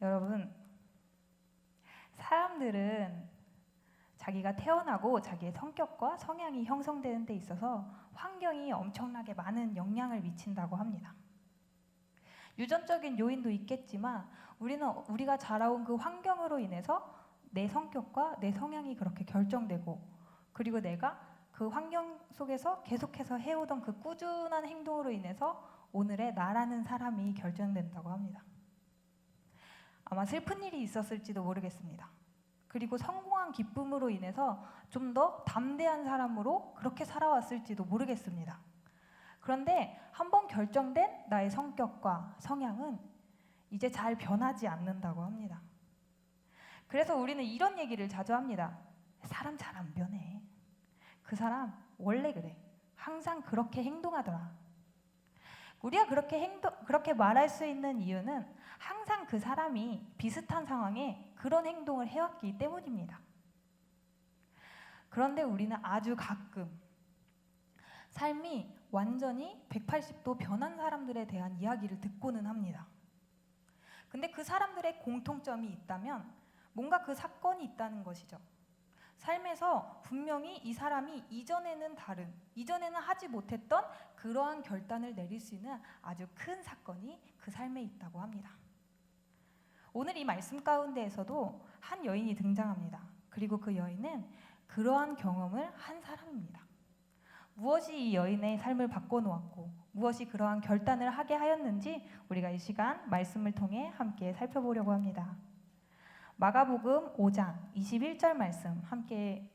여러분, 사람들은 자기가 태어나고 자기의 성격과 성향이 형성되는 데 있어서 환경이 엄청나게 많은 영향을 미친다고 합니다. 유전적인 요인도 있겠지만 우리가 자라온 그 환경으로 인해서 내 성격과 내 성향이 그렇게 결정되고, 그리고 내가 그 환경 속에서 계속해서 해오던 그 꾸준한 행동으로 인해서 오늘의 나라는 사람이 결정된다고 합니다. 아마 슬픈 일이 있었을지도 모르겠습니다. 그리고 성공한 기쁨으로 인해서 좀 더 담대한 사람으로 그렇게 살아왔을지도 모르겠습니다. 그런데 한번 결정된 나의 성격과 성향은 이제 잘 변하지 않는다고 합니다. 그래서 우리는 이런 얘기를 자주 합니다. 사람 잘 안 변해. 그 사람 원래 그래. 항상 그렇게 행동하더라. 우리가 그렇게 말할 수 있는 이유는 항상 그 사람이 비슷한 상황에 그런 행동을 해왔기 때문입니다. 그런데 우리는 아주 가끔 삶이 완전히 180도 변한 사람들에 대한 이야기를 듣고는 합니다. 근데 그 사람들의 공통점이 있다면 뭔가 그 사건이 있다는 것이죠. 삶에서 분명히 이 사람이 이전에는 하지 못했던 그러한 결단을 내릴 수 있는 아주 큰 사건이 그 삶에 있다고 합니다. 오늘 이 말씀 가운데에서도 한 여인이 등장합니다. 그리고 그 여인은 그러한 경험을 한 사람입니다. 무엇이 이 여인의 삶을 바꿔놓았고 무엇이 그러한 결단을 하게 하였는지 우리가 이 시간 말씀을 통해 함께 살펴보려고 합니다. 마가복음 5장 21절 말씀 함께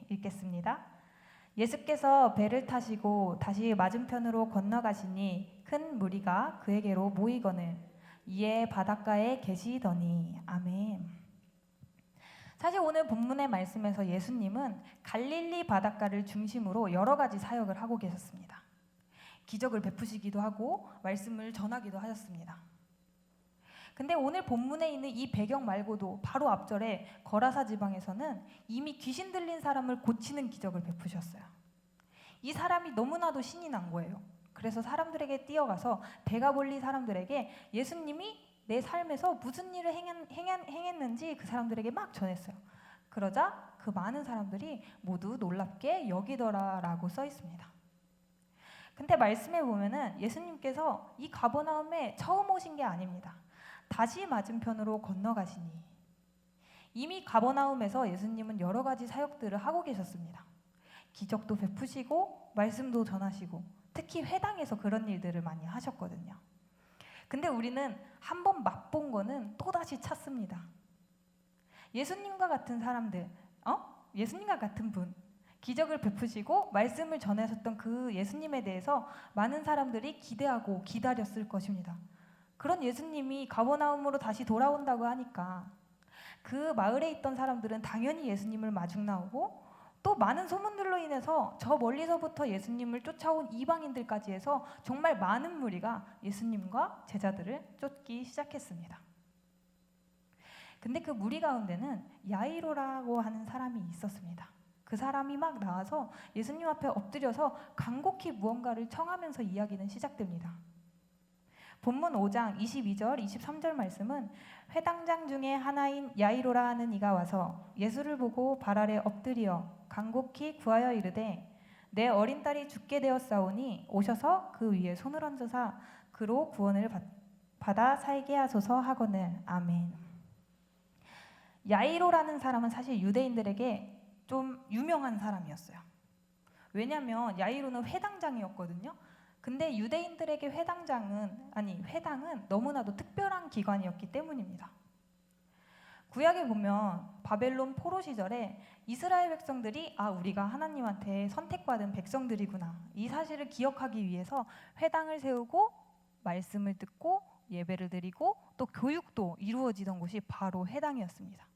읽겠습니다. 예수께서 배를 타시고 다시 맞은편으로 건너가시니 큰 무리가 그에게로 모이거늘 이에 바닷가에 계시더니. 아멘. 사실 오늘 본문의 말씀에서 예수님은 갈릴리 바닷가를 중심으로 여러 가지 사역을 하고 계셨습니다. 기적을 베푸시기도 하고 말씀을 전하기도 하셨습니다. 근데 오늘 본문에 있는 이 배경 말고도 바로 앞절에 거라사 지방에서는 이미 귀신 들린 사람을 고치는 기적을 베푸셨어요. 이 사람이 너무나도 신이 난 거예요. 그래서 사람들에게 뛰어가서 데가볼리 사람들에게 예수님이 내 삶에서 무슨 일을 행했는지 그 사람들에게 막 전했어요. 그러자 그 많은 사람들이 모두 놀랍게 여기더라라고 써 있습니다. 근데 말씀에 보면은 예수님께서 이 가버나움에 처음 오신 게 아닙니다. 다시 맞은편으로 건너가시니. 이미 가버나움에서 예수님은 여러 가지 사역들을 하고 계셨습니다. 기적도 베푸시고 말씀도 전하시고 특히 회당에서 그런 일들을 많이 하셨거든요. 근데 우리는 한번 맛본 거는 또다시 찾습니다. 예수님과 같은 사람들, 예수님과 같은 분, 기적을 베푸시고 말씀을 전하셨던 그 예수님에 대해서 많은 사람들이 기대하고 기다렸을 것입니다. 그런 예수님이 가버나움으로 다시 돌아온다고 하니까 그 마을에 있던 사람들은 당연히 예수님을 마중 나오고 또 많은 소문들로 인해서 저 멀리서부터 예수님을 쫓아온 이방인들까지 해서 정말 많은 무리가 예수님과 제자들을 쫓기 시작했습니다. 근데 그 무리 가운데는 야이로라고 하는 사람이 있었습니다. 그 사람이 막 나와서 예수님 앞에 엎드려서 간곡히 무언가를 청하면서 이야기는 시작됩니다. 본문 5장 22절, 23절 말씀은 회당장 중에 하나인 야이로라 하는 이가 와서 예수를 보고 발 아래 엎드려 간곡히 구하여 이르되 내 어린 딸이 죽게 되었사오니 오셔서 그 위에 손을 얹으사 그로 구원을 받아 살게 하소서 하거늘. 아멘. 야이로라는 사람은 사실 유대인들에게 좀 유명한 사람이었어요. 왜냐하면 야이로는 회당장이었거든요. 근데 유대인들에게 회당은 너무나도 특별한 기관이었기 때문입니다. 구약에 보면 바벨론 포로 시절에 이스라엘 백성들이 우리가 하나님한테 선택받은 백성들이구나, 이 사실을 기억하기 위해서 회당을 세우고 말씀을 듣고 예배를 드리고 또 교육도 이루어지던 곳이 바로 회당이었습니다.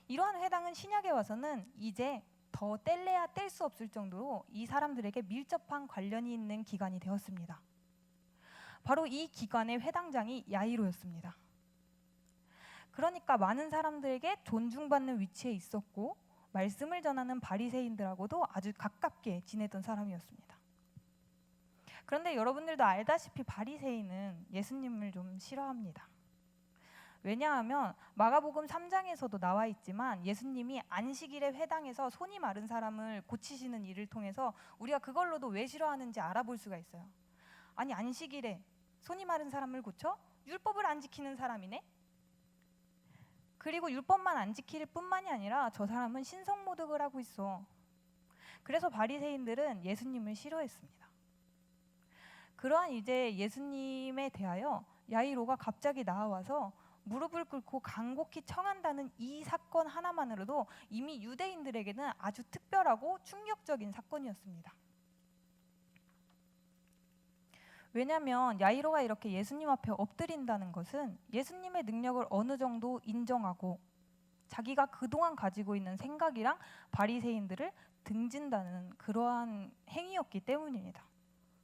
이러한 회당은 신약에 와서는 이제 더 뗄래야 뗄 수 없을 정도로 이 사람들에게 밀접한 관련이 있는 기관이 되었습니다. 바로 이 기관의 회당장이 야이로였습니다. 그러니까 많은 사람들에게 존중받는 위치에 있었고 말씀을 전하는 바리새인들하고도 아주 가깝게 지내던 사람이었습니다. 그런데 여러분들도 알다시피 바리새인은 예수님을 좀 싫어합니다. 왜냐하면 마가복음 3장에서도 나와 있지만 예수님이 안식일에 회당에서 손이 마른 사람을 고치시는 일을 통해서 우리가 그걸로도 왜 싫어하는지 알아볼 수가 있어요. 아니, 안식일에 손이 마른 사람을 고쳐? 율법을 안 지키는 사람이네? 그리고 율법만 안 지킬 뿐만이 아니라 저 사람은 신성모독을 하고 있어. 그래서 바리새인들은 예수님을 싫어했습니다. 그러한 이제 예수님에 대하여 야이로가 갑자기 나와서 무릎을 꿇고 간곡히 청한다는 이 사건 하나만으로도 이미 유대인들에게는 아주 특별하고 충격적인 사건이었습니다. 왜냐하면 야이로가 이렇게 예수님 앞에 엎드린다는 것은 예수님의 능력을 어느 정도 인정하고 자기가 그동안 가지고 있는 생각이랑 바리새인들을 등진다는 그러한 행위였기 때문입니다.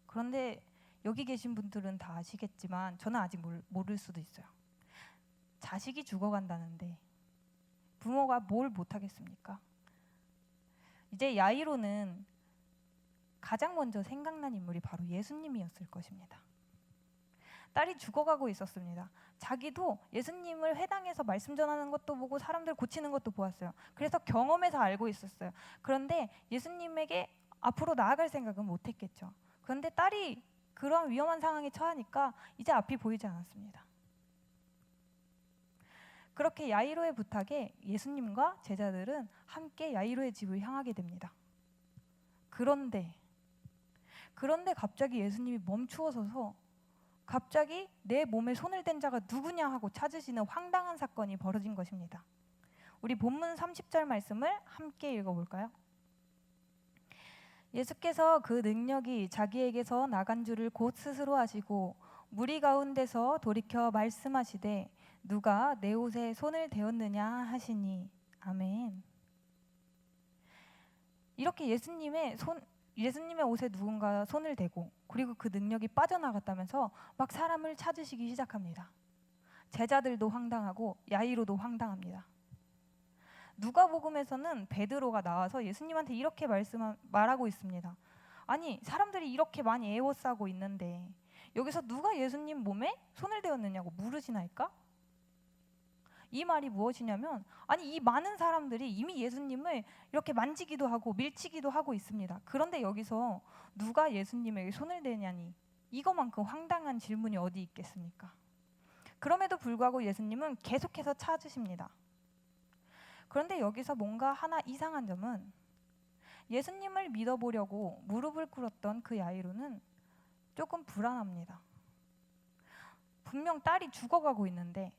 그런데 여기 계신 분들은 다 아시겠지만 저는 아직 모를 수도 있어요. 자식이 죽어간다는데 부모가 뭘 못하겠습니까? 이제 야이로는 가장 먼저 생각난 인물이 바로 예수님이었을 것입니다. 딸이 죽어가고 있었습니다. 자기도 예수님을 회당에서 말씀 전하는 것도 보고 사람들 고치는 것도 보았어요. 그래서 경험해서 알고 있었어요. 그런데 예수님에게 앞으로 나아갈 생각은 못했겠죠. 그런데 딸이 그런 위험한 상황에 처하니까 이제 앞이 보이지 않았습니다. 그렇게 야이로의 부탁에 예수님과 제자들은 함께 야이로의 집을 향하게 됩니다. 그런데 갑자기 예수님이 멈추어 서서 갑자기 내 몸에 손을 댄 자가 누구냐 하고 찾으시는 황당한 사건이 벌어진 것입니다. 우리 본문 30절 말씀을 함께 읽어볼까요? 예수께서 그 능력이 자기에게서 나간 줄을 곧 스스로 아시고 무리 가운데서 돌이켜 말씀하시되 누가 내 옷에 손을 대었느냐 하시니 아멘. 이렇게 예수님의 옷에 누군가 손을 대고 그리고 그 능력이 빠져나갔다면서 막 사람을 찾으시기 시작합니다. 제자들도 황당하고 야이로도 황당합니다. 누가복음에서는 베드로가 나와서 예수님한테 이렇게 말하고 있습니다. 아니, 사람들이 이렇게 많이 애워싸고 있는데 여기서 누가 예수님 몸에 손을 대었느냐고 물으시나이까? 이 말이 무엇이냐면, 아니, 이 많은 사람들이 이미 예수님을 이렇게 만지기도 하고 밀치기도 하고 있습니다. 그런데 여기서 누가 예수님에게 손을 대냐니 이거만큼 황당한 질문이 어디 있겠습니까? 그럼에도 불구하고 예수님은 계속해서 찾으십니다. 그런데 여기서 뭔가 하나 이상한 점은 예수님을 믿어보려고 무릎을 꿇었던 그 야이로는 조금 불안합니다. 분명 딸이 죽어가고 있는데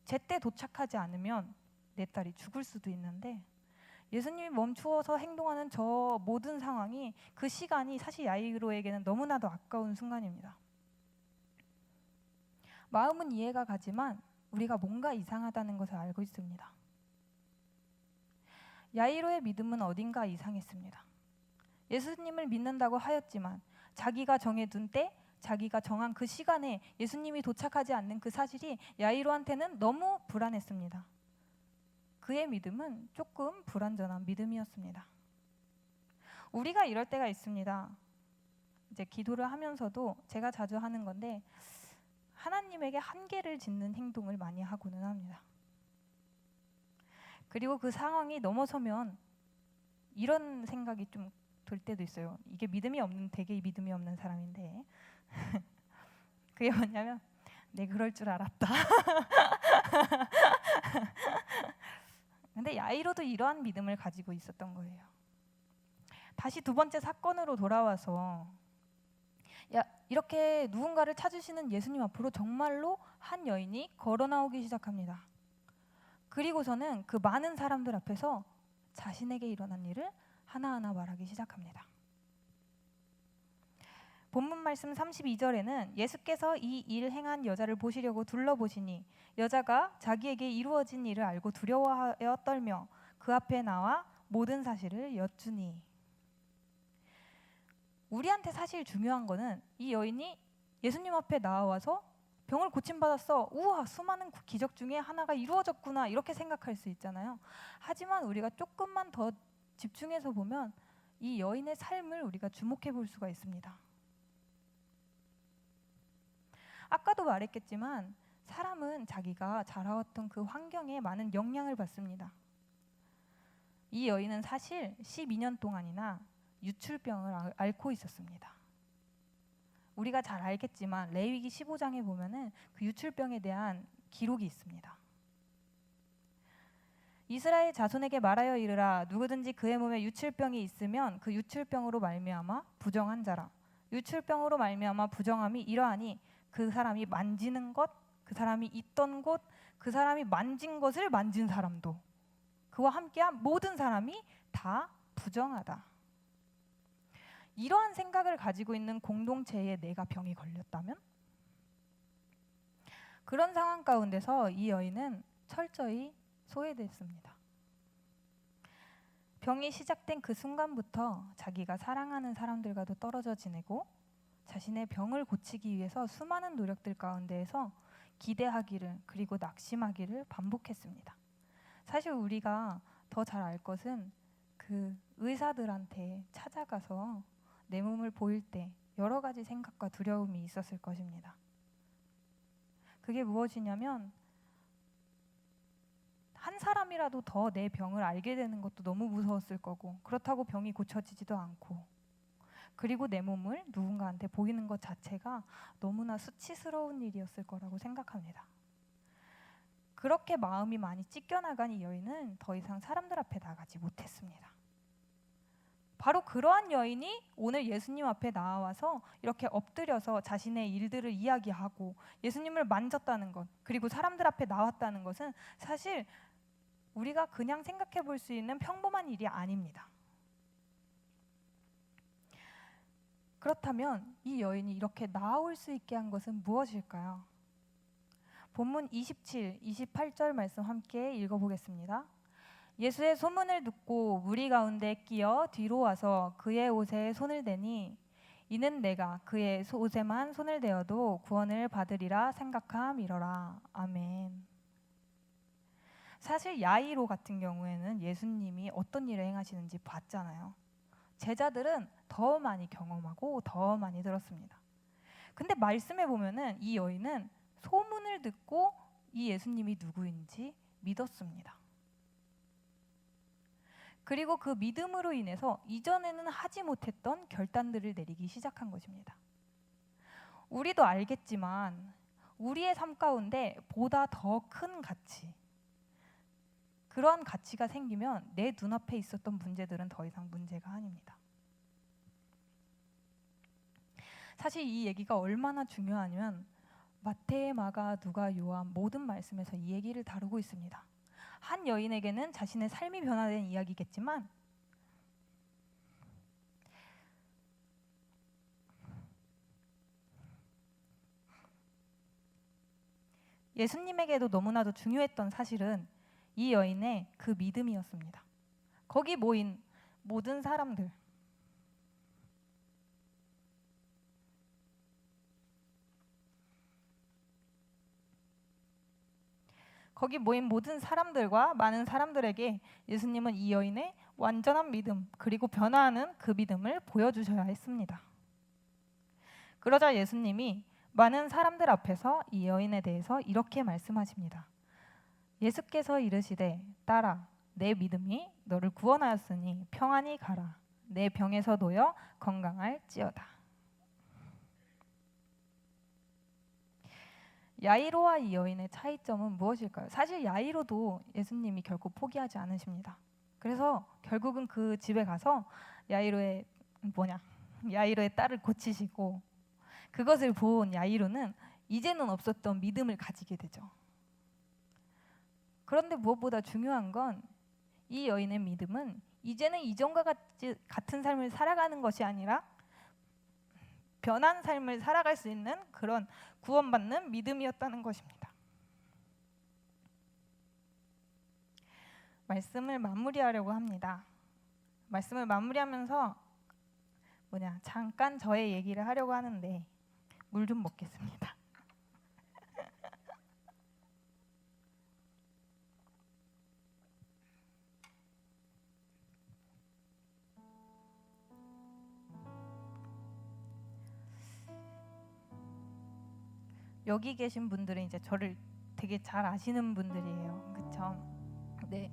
제때 도착하지 않으면 내 딸이 죽을 수도 있는데 예수님이 멈추어서 행동하는 저 모든 상황이, 그 시간이 사실 야이로에게는 너무나도 아까운 순간입니다. 마음은 이해가 가지만 우리가 뭔가 이상하다는 것을 알고 있습니다. 야이로의 믿음은 어딘가 이상했습니다. 예수님을 믿는다고 하였지만 자기가 정해둔 때, 자기가 정한 그 시간에 예수님이 도착하지 않는 그 사실이 야이로한테는 너무 불안했습니다. 그의 믿음은 조금 불완전한 믿음이었습니다. 우리가 이럴 때가 있습니다. 이제 기도를 하면서도 제가 자주 하는 건데, 하나님에게 한계를 짓는 행동을 많이 하고는 합니다. 그리고 그 상황이 넘어서면 이런 생각이 좀 들 때도 있어요. 이게 되게 믿음이 없는 사람인데 그게 뭐냐면, 내 그럴 줄 알았다. 근데 야이로도 이러한 믿음을 가지고 있었던 거예요. 다시 두 번째 사건으로 돌아와서 이렇게 누군가를 찾으시는 예수님 앞으로 정말로 한 여인이 걸어 나오기 시작합니다. 그리고서는 그 많은 사람들 앞에서 자신에게 일어난 일을 하나하나 말하기 시작합니다. 본문 말씀 32절에는 예수께서 이 일 행한 여자를 보시려고 둘러보시니 여자가 자기에게 이루어진 일을 알고 두려워하여 떨며 그 앞에 나와 모든 사실을 여쭈니. 우리한테 사실 중요한 거는 이 여인이 예수님 앞에 나와서 병을 고침받았어, 우와, 수많은 기적 중에 하나가 이루어졌구나, 이렇게 생각할 수 있잖아요. 하지만 우리가 조금만 더 집중해서 보면 이 여인의 삶을 우리가 주목해 볼 수가 있습니다. 아까도 말했겠지만 사람은 자기가 자라왔던 그 환경에 많은 영향을 받습니다. 이 여인은 사실 12년 동안이나 유출병을 앓고 있었습니다. 우리가 잘 알겠지만 레위기 15장에 보면은 그 유출병에 대한 기록이 있습니다. 이스라엘 자손에게 말하여 이르라. 누구든지 그의 몸에 유출병이 있으면 그 유출병으로 말미암아 부정한 자라. 유출병으로 말미암아 부정함이 이러하니 그 사람이 만지는 것, 그 사람이 있던 곳, 그 사람이 만진 것을 만진 사람도, 그와 함께한 모든 사람이 다 부정하다. 이러한 생각을 가지고 있는 공동체에 내가 병이 걸렸다면? 그런 상황 가운데서 이 여인은 철저히 소외됐습니다. 병이 시작된 그 순간부터 자기가 사랑하는 사람들과도 떨어져 지내고 자신의 병을 고치기 위해서 수많은 노력들 가운데에서 기대하기를 그리고 낙심하기를 반복했습니다. 사실 우리가 더 잘 알 것은 그 의사들한테 찾아가서 내 몸을 보일 때 여러 가지 생각과 두려움이 있었을 것입니다. 그게 무엇이냐면 한 사람이라도 더 내 병을 알게 되는 것도 너무 무서웠을 거고, 그렇다고 병이 고쳐지지도 않고, 그리고 내 몸을 누군가한테 보이는 것 자체가 너무나 수치스러운 일이었을 거라고 생각합니다. 그렇게 마음이 많이 찢겨나간 이 여인은 더 이상 사람들 앞에 나가지 못했습니다. 바로 그러한 여인이 오늘 예수님 앞에 나와서 이렇게 엎드려서 자신의 일들을 이야기하고 예수님을 만졌다는 것, 그리고 사람들 앞에 나왔다는 것은 사실 우리가 그냥 생각해 볼 수 있는 평범한 일이 아닙니다. 그렇다면 이 여인이 이렇게 나올 수 있게 한 것은 무엇일까요? 본문 27, 28절 말씀 함께 읽어보겠습니다. 예수의 소문을 듣고 무리 가운데 끼어 뒤로 와서 그의 옷에 손을 대니 이는 내가 그의 옷에만 손을 대어도 구원을 받으리라 생각함이러라. 아멘. 사실 야이로 같은 경우에는 예수님이 어떤 일을 행하시는지 봤잖아요. 제자들은 더 많이 경험하고 더 많이 들었습니다. 근데 말씀에 보면은 이 여인은 소문을 듣고 이 예수님이 누구인지 믿었습니다. 그리고 그 믿음으로 인해서 이전에는 하지 못했던 결단들을 내리기 시작한 것입니다. 우리도 알겠지만 우리의 삶 가운데 보다 더 큰 가치, 그러한 가치가 생기면 내 눈앞에 있었던 문제들은 더 이상 문제가 아닙니다. 사실 이 얘기가 얼마나 중요하냐면 마태, 마가, 누가, 요한 모든 말씀에서 이 얘기를 다루고 있습니다. 한 여인에게는 자신의 삶이 변화된 이야기겠지만 예수님에게도 너무나도 중요했던 사실은 이 여인의 그 믿음이었습니다. 거기 모인 모든 사람들, 거기 모인 모든 사람들과 많은 사람들에게 예수님은 이 여인의 완전한 믿음 그리고 변화하는 그 믿음을 보여주셔야 했습니다. 그러자 예수님이 많은 사람들 앞에서 이 여인에 대해서 이렇게 말씀하십니다. 예수께서 이르시되 딸아 내 믿음이 너를 구원하였으니 평안히 가라. 내 병에서 놓여 건강할지어다. 야이로와 이 여인의 차이점은 무엇일까요? 사실 야이로도 예수님이 결코 포기하지 않으십니다. 그래서 결국은 그 집에 가서 야이로의 딸을 고치시고 그것을 본 야이로는 이제는 없었던 믿음을 가지게 되죠. 그런데 무엇보다 중요한 건 이 여인의 믿음은 이제는 이전과 같은 삶을 살아가는 것이 아니라 변한 삶을 살아갈 수 있는 그런 구원받는 믿음이었다는 것입니다. 말씀을 마무리하려고 합니다. 말씀을 마무리하면서 잠깐 저의 얘기를 하려고 하는데 물 좀 먹겠습니다. 여기 계신 분들은 이제 저를 되게 잘 아시는 분들이에요. 그쵸? 네.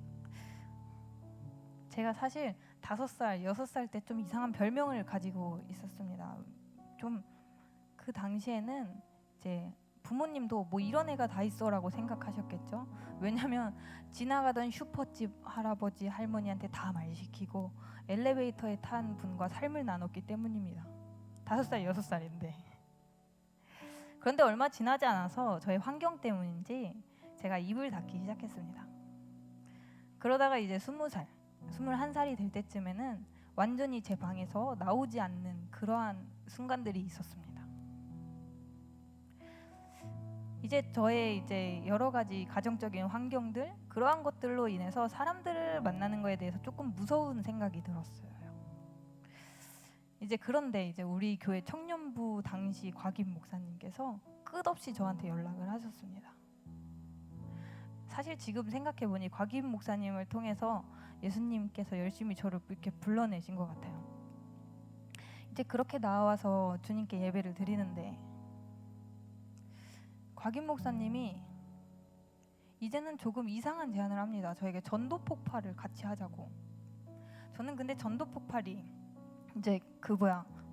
제가 사실 5살, 6살 때 좀 이상한 별명을 가지고 있었습니다. 좀 그 당시에는 이제 부모님도 뭐 이런 애가 다 있어라고 생각하셨겠죠. 왜냐면 지나가던 슈퍼집 할아버지 할머니한테 다 말 시키고 엘리베이터에 탄 분과 삶을 나눴기 때문입니다. 5살, 6살인데. 그런데 얼마 지나지 않아서 저의 환경 때문인지 제가 입을 닫기 시작했습니다. 그러다가 이제 20살, 21살이 될 때쯤에는 완전히 제 방에서 나오지 않는 그러한 순간들이 있었습니다. 이제 저의 이제 여러 가지 가정적인 환경들, 그러한 것들로 인해서 사람들을 만나는 거에 대해서 조금 무서운 생각이 들었어요. 이제 그런데 이제 우리 교회 청년부 당시 곽임 목사님께서 끝없이 저한테 연락을 하셨습니다. 사실 지금 생각해 보니 곽임 목사님을 통해서 예수님께서 열심히 저를 이렇게 불러내신 것 같아요. 이제 그렇게 나와서 주님께 예배를 드리는데 곽임 목사님이 이제는 조금 이상한 제안을 합니다. 저에게 전도 폭발을 같이 하자고. 저는 근데 전도 폭발이 이제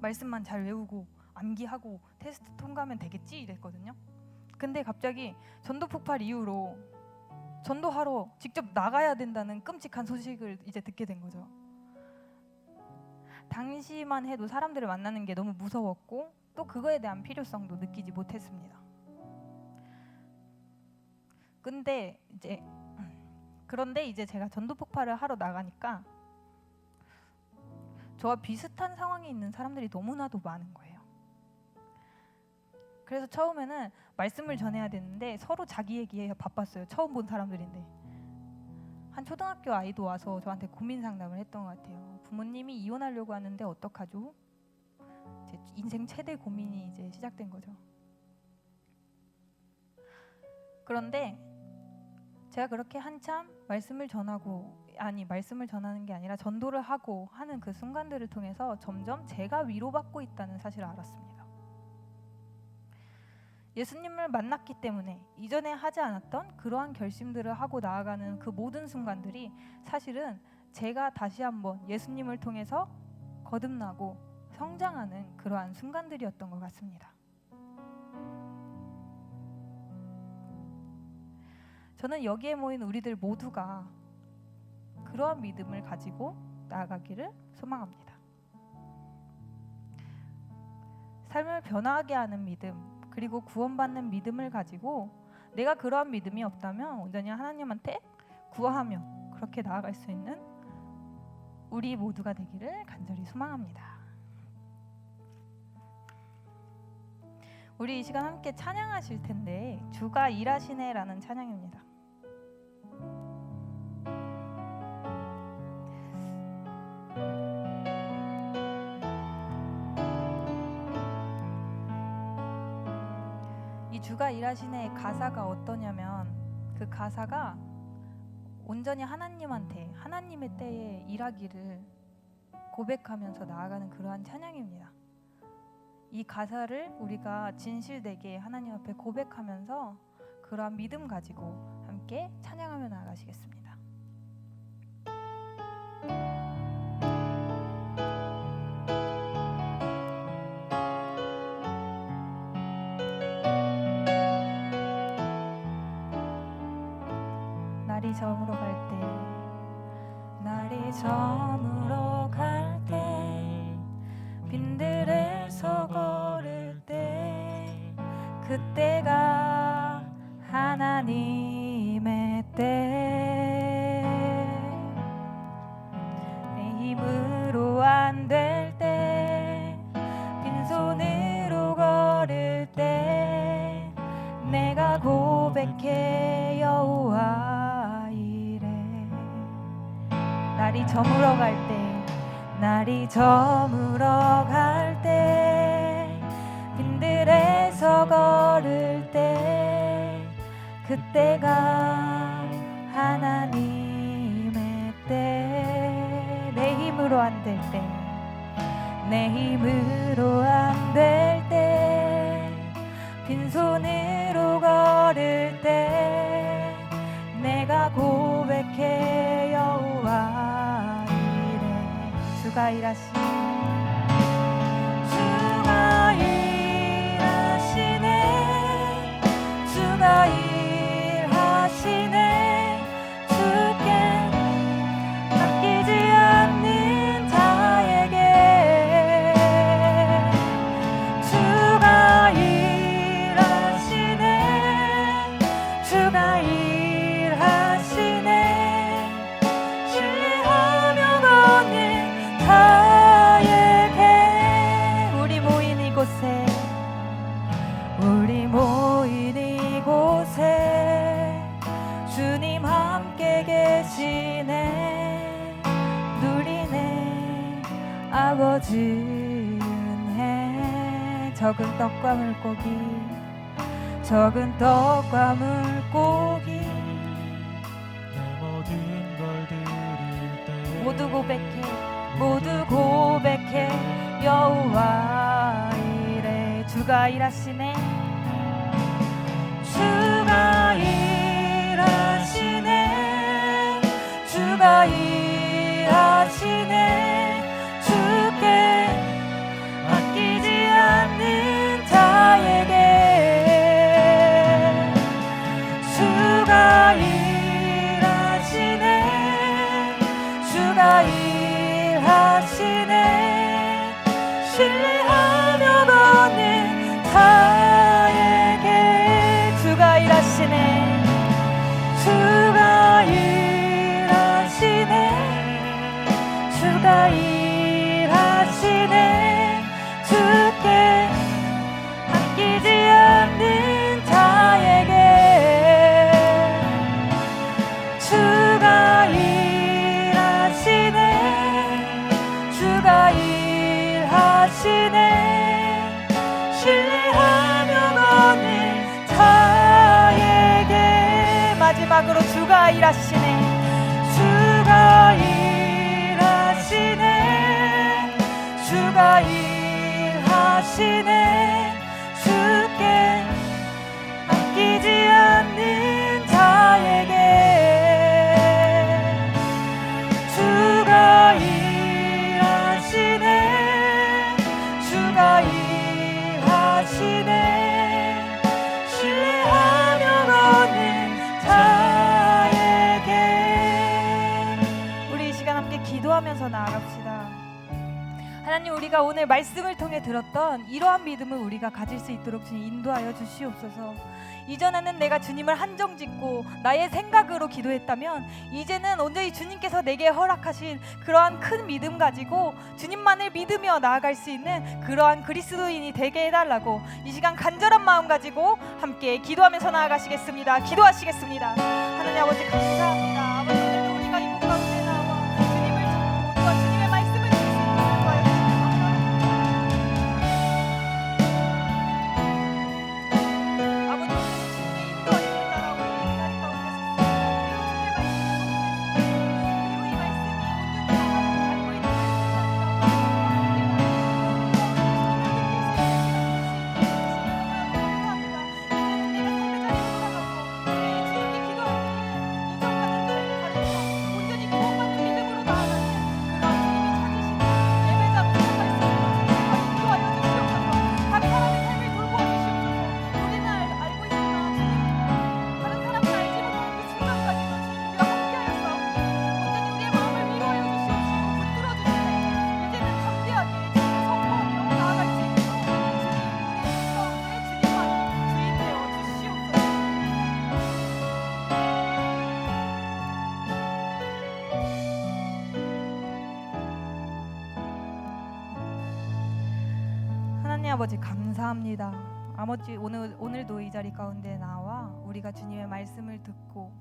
말씀만 잘 외우고 암기하고 테스트 통과하면 되겠지 이랬거든요. 근데 갑자기 전도 폭발 이후로 전도하러 직접 나가야 된다는 끔찍한 소식을 이제 듣게 된 거죠. 당시만 해도 사람들을 만나는 게 너무 무서웠고 또 그거에 대한 필요성도 느끼지 못했습니다. 그런데 이제 제가 전도 폭발을 하러 나가니까 저와 비슷한 상황에 있는 사람들이 너무나도 많은 거예요. 그래서 처음에는 말씀을 전해야 되는데 서로 자기 얘기에 바빴어요. 처음 본 사람들인데. 한 초등학교 아이도 와서 저한테 고민 상담을 했던 것 같아요. 부모님이 이혼하려고 하는데 어떡하죠? 제 인생 최대 고민이 이제 시작된 거죠. 그런데 제가 그렇게 한참 말씀을 전하는 게 아니라 전도를 하고 하는 그 순간들을 통해서 점점 제가 위로받고 있다는 사실을 알았습니다. 예수님을 만났기 때문에 이전에 하지 않았던 그러한 결심들을 하고 나아가는 그 모든 순간들이 사실은 제가 다시 한번 예수님을 통해서 거듭나고 성장하는 그러한 순간들이었던 것 같습니다. 저는 여기에 모인 우리들 모두가 그러한 믿음을 가지고 나아가기를 소망합니다. 삶을 변화하게 하는 믿음, 그리고 구원받는 믿음을 가지고 내가 그러한 믿음이 없다면 온전히 하나님한테 구하며 그렇게 나아갈 수 있는 우리 모두가 되기를 간절히 소망합니다. 우리 이 시간 함께 찬양하실 텐데 주가 일하시네라는 찬양입니다. 이 주가 일하시네 가사가 어떠냐면 그 가사가 온전히 하나님한테 하나님의 때에 일하기를 고백하면서 나아가는 그러한 찬양입니다. 이 가사를 우리가 진실되게 하나님 앞에 고백하면서 그러한 믿음 가지고 함께 찬양하며 나아가시겠습니다. 날이 저물어 갈 때, 날이 저물어 갈 때, 빈들에서 걸을 때, 그때가 하나님의 때. 내 힘으로 안 될 때, 빈손으로 걸을 때, 내가 고백해 여호와. 날이 저물어 갈 때, 날이 저물어 갈 때, 빈들에서 걸을 때, 그때가 하나님의 때. 내 힘으로 안 될 때, 내 힘으로 안 될 때, 빈손으로 걸을 때 내가 고백해 여호와 이래. 주가 일하시네, 주가 일하시네, 주가 일하시네. 주께 아끼지 않는 자에게 주가 일하시네, 주가 일하시네. 신뢰하며 걷는 자에게 우리 모인 이곳에, 우리 모인 이곳에 주님 함께 계시네. 누리네 아버지 은혜. 적은 떡과 물고기, 적은 떡과 물고기 내 모든 걸 드릴 때 모두 고백해, 모두 고백해 여호와 이래. 주가 일하시네, 주가 일하시네, 주가 일하시네. 주께 아끼지 않는 자에게 주가 일하시네, 주가 일하시네. 신뢰하며 걷는 자에게 주가 일하시네, 주가 일하시네, 주가 일하시네. 주께 아끼지 않는 자에게 주가 일하시네, 주가 일하시네. 신뢰하며 걷는 자에게 마지막으로 주가 일하시네, 주가 일하시네, 주가 일하시네. 주께 아끼지 않는 자에게 주가 일하시네, 주가 일하시네. 신뢰하며 걷는 자에게. 우리 이 시간 함께 기도하면서 나아갑시다. 하나님, 우리가 오늘 말씀을 통해 들었던 이러한 믿음을 우리가 가질 수 있도록 주님 인도하여 주시옵소서. 이전에는 내가 주님을 한정짓고 나의 생각으로 기도했다면 이제는 온전히 주님께서 내게 허락하신 그러한 큰 믿음 가지고 주님만을 믿으며 나아갈 수 있는 그러한 그리스도인이 되게 해달라고 이 시간 간절한 마음 가지고 함께 기도하면서 나아가시겠습니다. 기도하시겠습니다. 하나님 아버지 감사합니다. 아버지, 오늘도 우리가 이곳 가운데 나와 주님을 찾고 또 주님의 말씀을 들을 수 있도록 도와주시옵소서. 하나님 아버지 감사합니다. 아버지, 오늘도 이 자리 가운데 나와 우리가 주님의 말씀을 듣고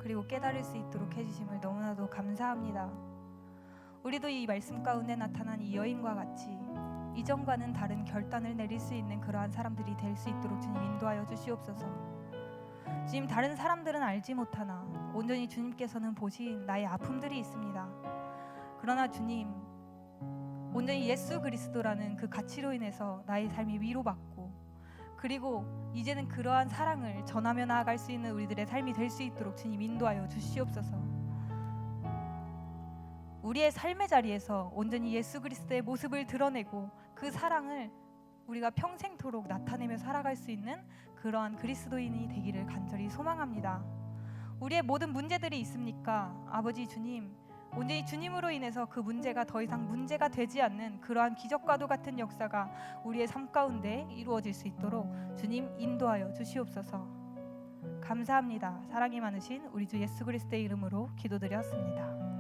그리고 깨달을 수 있도록 해주심을 너무나도 감사합니다. 우리도 이 말씀 가운데 나타난 이 여인과 같이 이전과는 다른 결단을 내릴 수 있는 그러한 사람들이 될 수 있도록 주님 인도하여 주시옵소서. 주님, 다른 사람들은 알지 못하나 온전히 주님께서는 보신 나의 아픔들이 있습니다. 그러나 주님, 온전히 예수 그리스도라는 그 가치로 인해서 나의 삶이 위로받고 그리고 이제는 그러한 사랑을 전하며 나아갈 수 있는 우리들의 삶이 될 수 있도록 주님 인도하여 주시옵소서. 우리의 삶의 자리에서 온전히 예수 그리스도의 모습을 드러내고 그 사랑을 우리가 평생토록 나타내며 살아갈 수 있는 그러한 그리스도인이 되기를 간절히 소망합니다. 우리의 모든 문제들이 있습니까? 아버지 주님, 온전히 주님으로 인해서 그 문제가 더 이상 문제가 되지 않는 그러한 기적과도 같은 역사가 우리의 삶 가운데 이루어질 수 있도록 주님 인도하여 주시옵소서. 감사합니다. 사랑이 많으신 우리 주 예수 그리스도의 이름으로 기도드렸습니다.